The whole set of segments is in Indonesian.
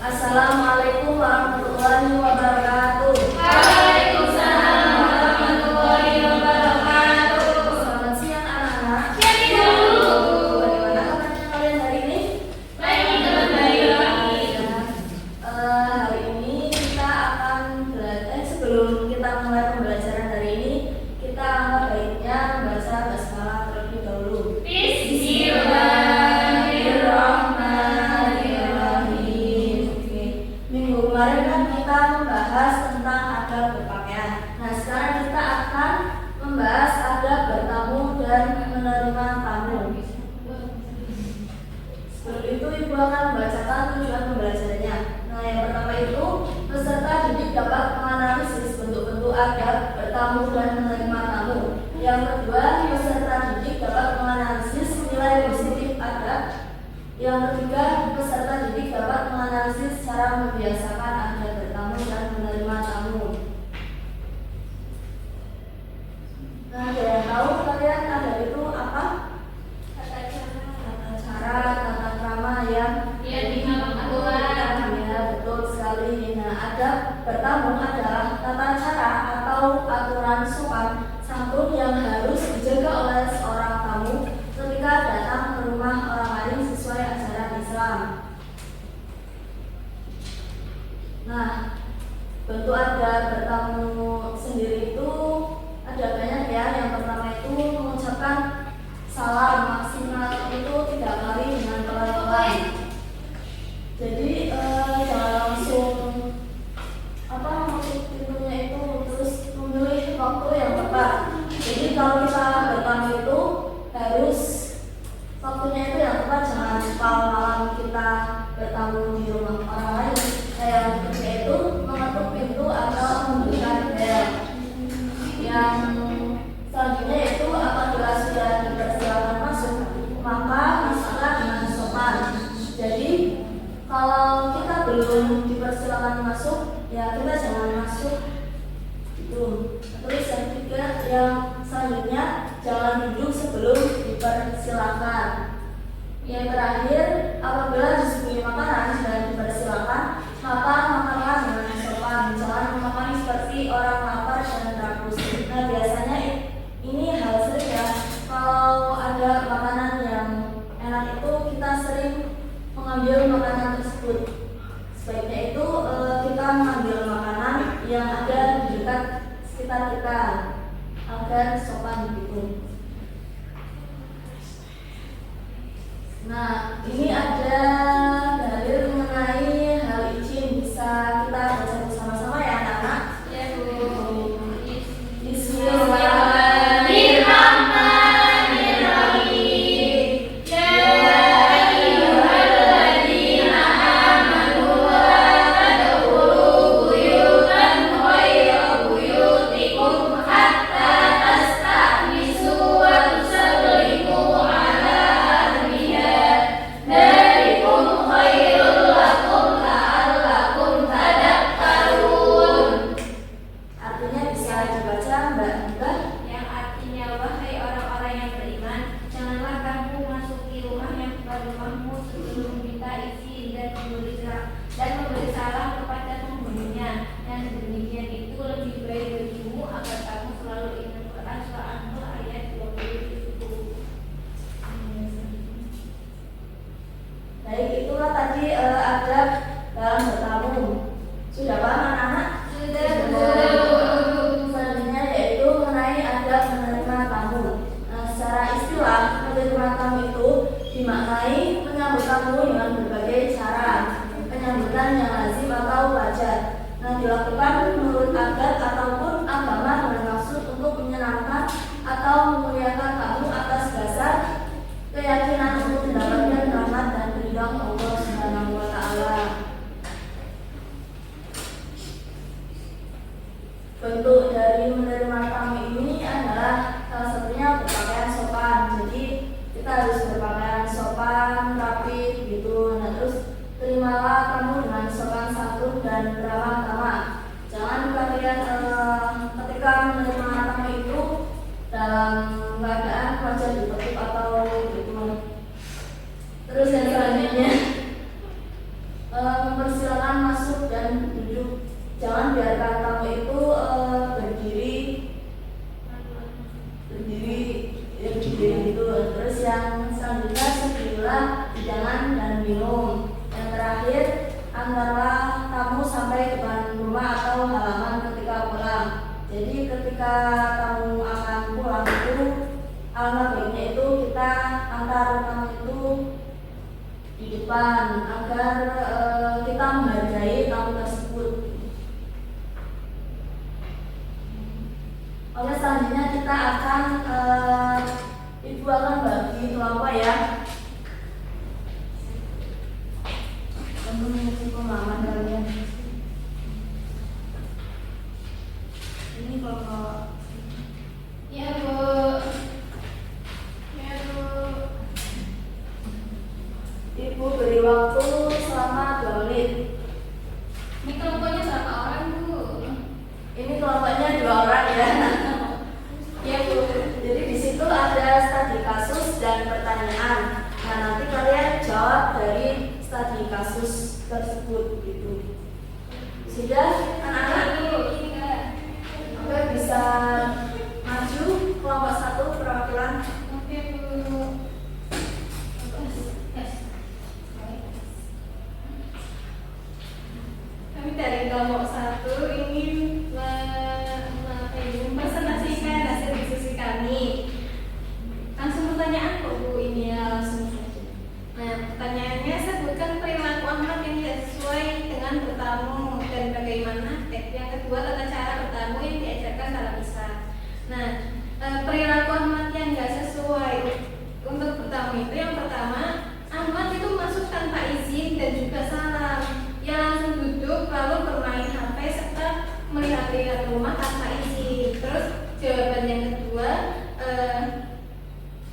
Assalamualaikum warahmatullahi wabarakatuh. Waalaikumsalam warahmatullahi wabarakatuh. Selamat siang anak-anak. Siang dulu. Bagaimana kabarnya kalian hari ini? Baik, teman baik. Hari ini kita akan sebelum kita mulai pembelajaran hari ini, kita angkat baiknya membaca basmalah terlebih dahulu. Bismillahirrahmanirrahim. Oke. Minggu kemarin kan kita membahas tentang adab berpakaian. Nah, sekarang kita akan membahas adab bertamu dan menerima tamu. Sebelum itu Ibu akan membacakan tujuan pembelajarannya. Nah, yang pertama itu peserta didik dapat menganalisis bentuk-bentuk adab bertamu dan menerima tamu. Yang kedua, peserta didik dapat menganalisis nilai positif adab. Yang ketiga, peserta didik dapat menganalisis cara membiasakan adab bertamu dan menerima tamu. Nah, ada yang tahu kalian adab itu apa? Tata cara, tata krama yang Aturan. ya, betul sekali. Nah, adab bertamu adalah tata cara atau aturan sopan santun yang harus dijaga oleh seorang tamu ketika datang ke rumah orang lain sesuai ajaran Islam. Nah, bentuk adab bertamu sendiri itu ada banyak ya. Yang pertama itu mengucapkan salam maksimal itu 3 kali dengan pelan-pelan. Jadi jangan langsung masuk pintunya itu, terus memilih waktu yang tepat. Jadi kalau kita bertamu itu harus waktunya itu yang tepat, jangan malam kita bertamu di rumah orang lain. Yang ketiga itu mengetuk pintu atau memberikan bel. Yang selanjutnya itu apabila sudah dipersilakan masuk, maka masuklah dengan sopan. Jadi kalau kita belum dipersilakan masuk, ya kita jangan masuk. Itu. Terus yang ketiga, yang selanjutnya jangan duduk sebelum dipersilakan. Yang terakhir, apabila disuguhi makanan dan dipersilakan, maka makanlah dengan sopan. Jangan memakan seperti orang lapar dan rakus. Nah, biasanya ini hal sering ya. Kalau ada makanan yang enak itu kita sering mengambil makanan tersebut. Sebaiknya itu kita mengambil makanan yang ada di dekat sekitar kita agar sopan gitu. Nah, ini ada dalil mengenai hal izin, bisa kita baca bersama-sama ya anak-anak. Ya, Bu. Bismillahirrahmanirrahim. Ya ayyuhalladzina amanu la tadkhulu buyutan ghayra buyutikum hatta tasta'nisu wa tusallimu ala ahliha. Dzalikum khairul lakum la'allakum tadhakkarun. Artinya bisa dibaca Mbak Mbak. Yang artinya, wahai orang-orang yang beriman, janganlah kamu masuki rumah yang bukan rumahmu sebelum minta izin dan memberi salam kepada penghuninya. Yang demikian itu lebih baik bagimu agar kamu selalu ingat Quran surah An-Nur ayat 20. Baik, itulah tadi adab dalam bertamu. Sudah paham anak-anak? Selanjutnya yaitu mengenai adab menerima tamu. Nah, secara istilah menerima tamu itu dimaknai menyambut tamu dengan berbagai cara. Penyambutan yang lazim atau wajar. Nah, dilakukan menurut adat ataupun agama dengan maksud untuk menyenangkan atau memuliakan tamu atas dasar keyakinan untuk mendapatkan rahmat dan ridha Allah Subhanahu wa taala. Bentuk dari menerima tamu ini adalah salah satunya berpakaian sopan. Jadi kita harus berpakaian sopan, rapi gitu. Nah, terus terimalah tamu dengan sopan santun dan ramah tamah. Jangan kalian ketika menerima tamu itu dalam keadaan wajah ditekuk atau gitu. Terus yang selanjutnya mempersilakan masuk dan duduk. Jangan biarkan tamu itu berdiri gitu. Terus yang selanjutnya sedialah hidangan dan minum. Yang terakhir, antarlah tamu sampai depan rumah atau halaman ketika pulang. Jadi ketika tamu akan pulang itu, alangkah baiknya itu kita antar tamu itu di depan agar kita menghargai tamu tersebut. Oke, selanjutnya kita akan Ibu akan bagi kelompok ya. Kamu mengisi pemahaman kalian. Ini kelompok. Ya Bu. Ya Bu. Ibu beri waktu selama 2 menit. Ini kelompoknya berapa orang Bu? Ini kelompoknya 2 orang ya. Ya Bu. Jadi di situ ada studi kasus dan pertanyaan. Nah, nanti kalian jawab dari studi kasus tersebut gitu. Sudah anak-anak? Oke, bisa maju kelompok 1 perwakilan. Oke Bu. Kami dari kelompok 1 ingin mempresentasikan hasil diskusi kami. Langsung pertanyaan kok Bu, ini ya langsung saja. Nah, pertanyaannya, sebutkan perilaku Ahmad yang tidak sesuai dengan bertamu dan bagaimana. Yang kedua, tata cara bertamu yang diajarkan dalam Islam. Nah, perilaku Ahmad yang tidak sesuai untuk bertamu itu, yang pertama, Ahmad itu masuk tanpa izin dan juga salam. Ia langsung duduk lalu bermain HP serta melihat-lihat rumah tanpa izin. Terus jawaban yang kedua,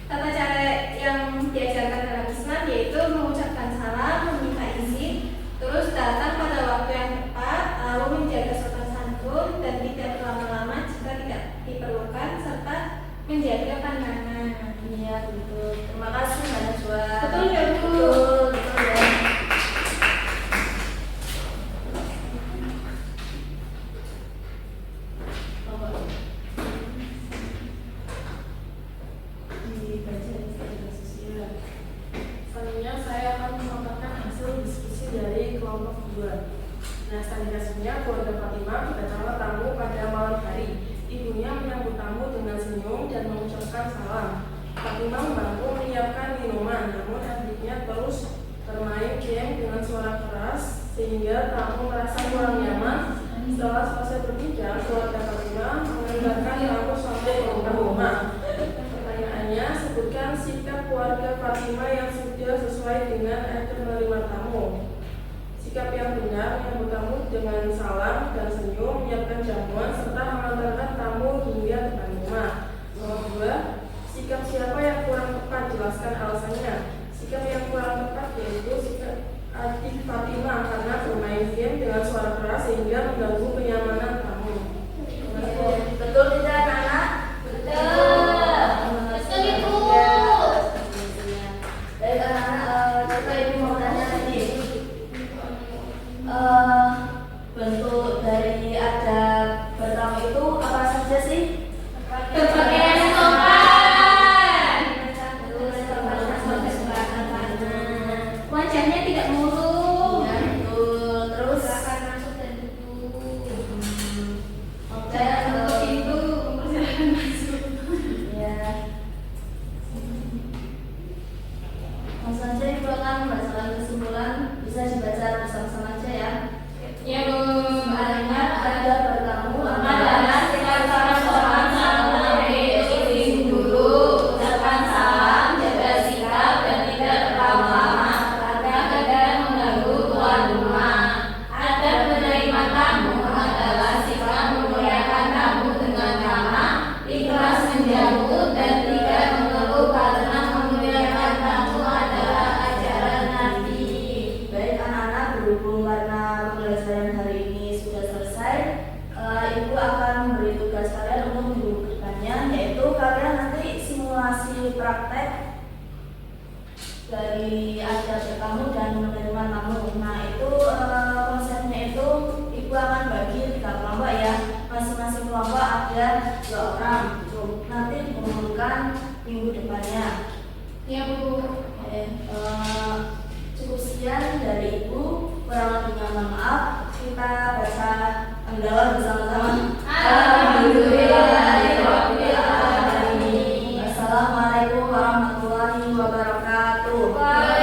tata cara yang diajarkan dalam Islam yaitu mengucapkan salam, meminta izin, terus datang pada waktu yang tepat, lalu menjaga sopan santun dan tidak berlama-lama jika tidak diperlukan, serta menjaga pandangan. Iya, betul. Terima kasih Mbak Najwa. Betul ya Bu? Betul ya. Selanjutnya saya akan memaparkan hasil diskusi dari kelompok 2. Nah, studi kasusnya keluarga Fatimah kedatangan tamu pada malam hari. Ibunya menyambut tamu dengan senyum dan mengucapkan salam. Fatimah membantu menyiapkan minuman, namun adiknya terus bermain game dengan suara keras sehingga tamu merasa kurang nyaman. Setelah selesai berbincang, keluarga Fatimah mengantarkan tamu sampai ke rumah. Pertanyaannya, sebutkan sikap keluarga Fatimah yang sudah sesuai dengan etika menerima tamu. Sikap yang benar menyambut tamu dengan salam dan senyum, menyiapkan jamuan serta mengantarkan tamu hingga depan rumah. Nomor 2, sikap siapa yang kurang tepat, jelaskan alasannya. Sikap yang kurang tepat yaitu sikap adik Fatimah karena bermain game dengan suara keras sehingga mengganggu kenyamanan tamu. Betul tidak anak-anak? Betul. Betul Ibu. Baik anak-anak, coba Ibu mau tanya tadi. Bentuk dari adab bertamu itu apa saja sih? Berpakaian sopan. Wajahnya tidak murung. Ya, betul. Terus Silakan masuk dan duduk. oke, Jangan menutup pintu, silakan masuk. ya. Langsung saja Ibu akan membacakan kesimpulan, bisa dibaca bersama-sama aja ya. Ya Bu, Sebenarnya ada bertamu adalah sikap seorang sopan saat menghadiri izin dulu, ucapkan salam, jaga sikap dan tidak berlama-lama agar mengganggu tuan rumah. Adab menerima tamu adalah sikap memuliakan tamu dengan ramah, ikhlas menjamu dan tidak mengeluh karena memuliakan tamu adalah ajaran Nabi. Baik anak-anak, berhubung karena pembelajaran hari ini sudah selesai, Ibu akan memberi tugas kalian untuk minggu berikutnya, yaitu kalian nanti simulasi praktek dari ada bertamu dan menerima tamu. Nah itu konsepnya itu ibu akan bagi 3 kelompok ya. Masing-masing kelompok ada 2 orang. Nanti diumumkan minggu depannya. Ya Bu. Cukup sekian dari ibu. Kurang lebihnya mohon maaf. Kita baca hamdalah bersama-sama. Alhamdulillahirobbilalamin. Assalamualaikum warahmatullahi wabarakatuh.